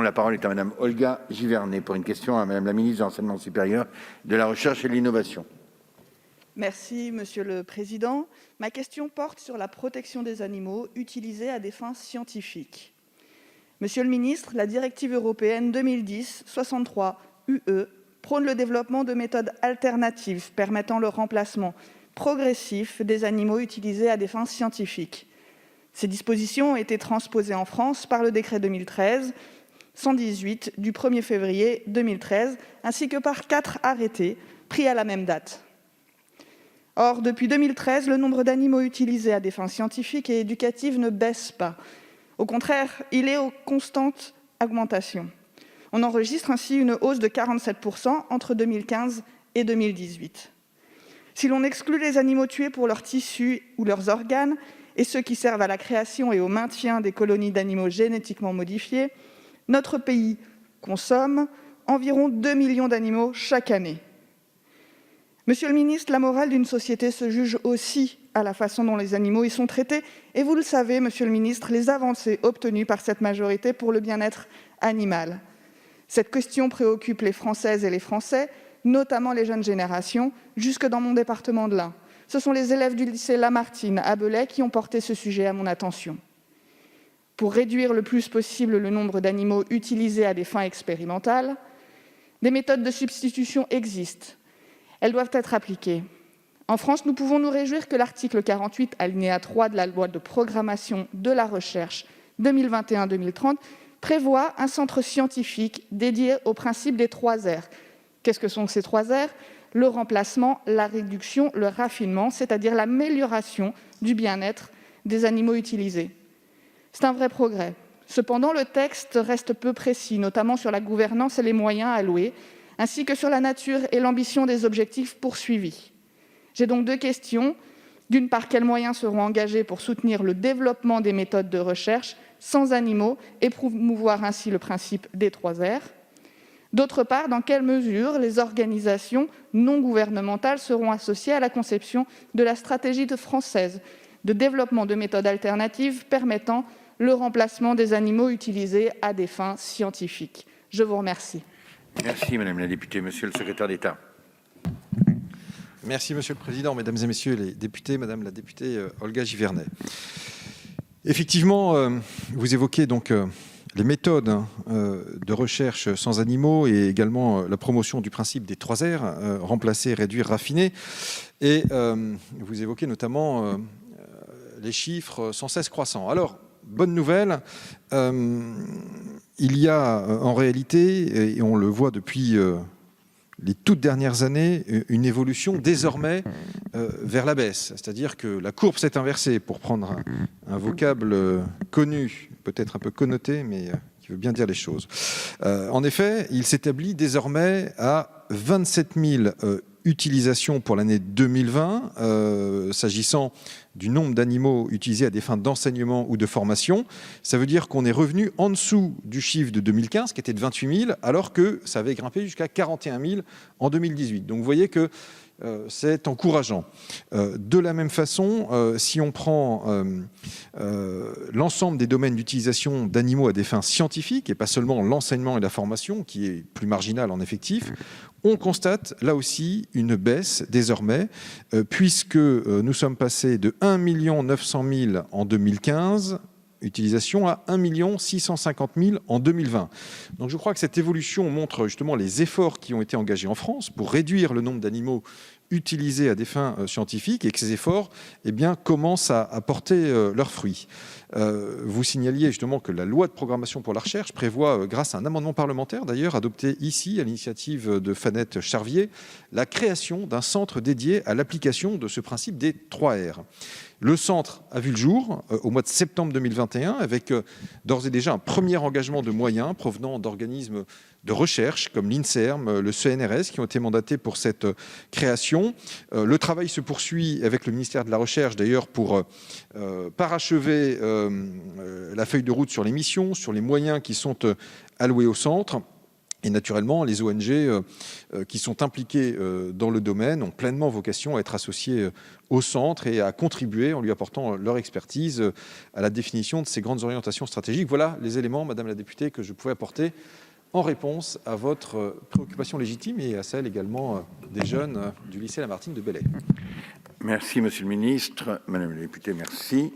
La parole est à Madame Olga Givernet pour une question à Madame la ministre de l'Enseignement supérieur, de la Recherche et de l'Innovation. Merci, Monsieur le Président. Ma question porte sur la protection des animaux utilisés à des fins scientifiques. Monsieur le ministre, la directive européenne 2010/63/UE prône le développement de méthodes alternatives permettant le remplacement progressif des animaux utilisés à des fins scientifiques. Ces dispositions ont été transposées en France par le décret 2013-118 du 1er février 2013, ainsi que par 4 arrêtés pris à la même date. Or, depuis 2013, le nombre d'animaux utilisés à des fins scientifiques et éducatives ne baisse pas. Au contraire, il est en constante augmentation. On enregistre ainsi une hausse de 47% entre 2015 et 2018. Si l'on exclut les animaux tués pour leurs tissus ou leurs organes et ceux qui servent à la création et au maintien des colonies d'animaux génétiquement modifiés, notre pays consomme environ 2 millions d'animaux chaque année. Monsieur le ministre, la morale d'une société se juge aussi à la façon dont les animaux y sont traités. Et vous le savez, monsieur le ministre, les avancées obtenues par cette majorité pour le bien-être animal. Cette question préoccupe les Françaises et les Français, notamment les jeunes générations, jusque dans mon département de l'Ain. Ce sont les élèves du lycée Lamartine à Belay qui ont porté ce sujet à mon attention. Pour réduire le plus possible le nombre d'animaux utilisés à des fins expérimentales, des méthodes de substitution existent. Elles doivent être appliquées. En France, nous pouvons nous réjouir que l'article 48, alinéa 3 de la loi de programmation de la recherche 2021-2030 prévoit un centre scientifique dédié au principe des 3 R. Qu'est-ce que sont ces 3 R ? Le remplacement, la réduction, le raffinement, c'est-à-dire l'amélioration du bien-être des animaux utilisés. C'est un vrai progrès. Cependant, le texte reste peu précis, notamment sur la gouvernance et les moyens alloués, ainsi que sur la nature et l'ambition des objectifs poursuivis. J'ai donc 2 questions. D'une part, quels moyens seront engagés pour soutenir le développement des méthodes de recherche sans animaux et promouvoir ainsi le principe des 3 R ? D'autre part, dans quelle mesure les organisations non gouvernementales seront associées à la conception de la stratégie française de développement de méthodes alternatives permettant le remplacement des animaux utilisés à des fins scientifiques ? Je vous remercie. Merci Madame la députée. Monsieur le secrétaire d'État. Merci Monsieur le Président, Mesdames et Messieurs les députés, Madame la députée Olga Givernet. Effectivement, vous évoquez donc les méthodes de recherche sans animaux et également la promotion du principe des 3 R, remplacer, réduire, raffiner. Et vous évoquez notamment les chiffres sans cesse croissants. Alors, bonne nouvelle, il y a en réalité, et on le voit depuis les toutes dernières années, une évolution désormais vers la baisse. C'est-à-dire que la courbe s'est inversée, pour prendre un vocable connu, peut-être un peu connoté, mais qui veut bien dire les choses. En effet, il s'établit désormais à 27 000 utilisations pour l'année 2020, s'agissant du nombre d'animaux utilisés à des fins d'enseignement ou de formation. Ça veut dire qu'on est revenu en dessous du chiffre de 2015, qui était de 28 000, alors que ça avait grimpé jusqu'à 41 000 en 2018. Donc vous voyez que c'est encourageant. De la même façon, si on prend l'ensemble des domaines d'utilisation d'animaux à des fins scientifiques, et pas seulement l'enseignement et la formation, qui est plus marginal en effectif, on constate là aussi une baisse désormais, puisque nous sommes passés de 1 900 000 en 2015, utilisation, à 1 650 000 en 2020. Donc je crois que cette évolution montre justement les efforts qui ont été engagés en France pour réduire le nombre d'animaux utilisés à des fins scientifiques et que ces efforts commencent à porter leurs fruits. Vous signaliez justement que la loi de programmation pour la recherche prévoit, grâce à un amendement parlementaire d'ailleurs, adopté ici à l'initiative de Fanette Charvier, la création d'un centre dédié à l'application de ce principe des 3 R. Le centre a vu le jour au mois de septembre 2021 avec d'ores et déjà un premier engagement de moyens provenant d'organismes de recherche comme l'INSERM, le CNRS qui ont été mandatés pour cette création. Le travail se poursuit avec le ministère de la Recherche d'ailleurs pour parachever la feuille de route sur les missions, sur les moyens qui sont alloués au centre. Et naturellement, les ONG qui sont impliquées dans le domaine ont pleinement vocation à être associées au centre et à contribuer en lui apportant leur expertise à la définition de ces grandes orientations stratégiques. Voilà les éléments, Madame la députée, que je pouvais apporter en réponse à votre préoccupation légitime et à celle également des jeunes du lycée Lamartine de Belley. Merci, Monsieur le Ministre. Madame la députée, merci.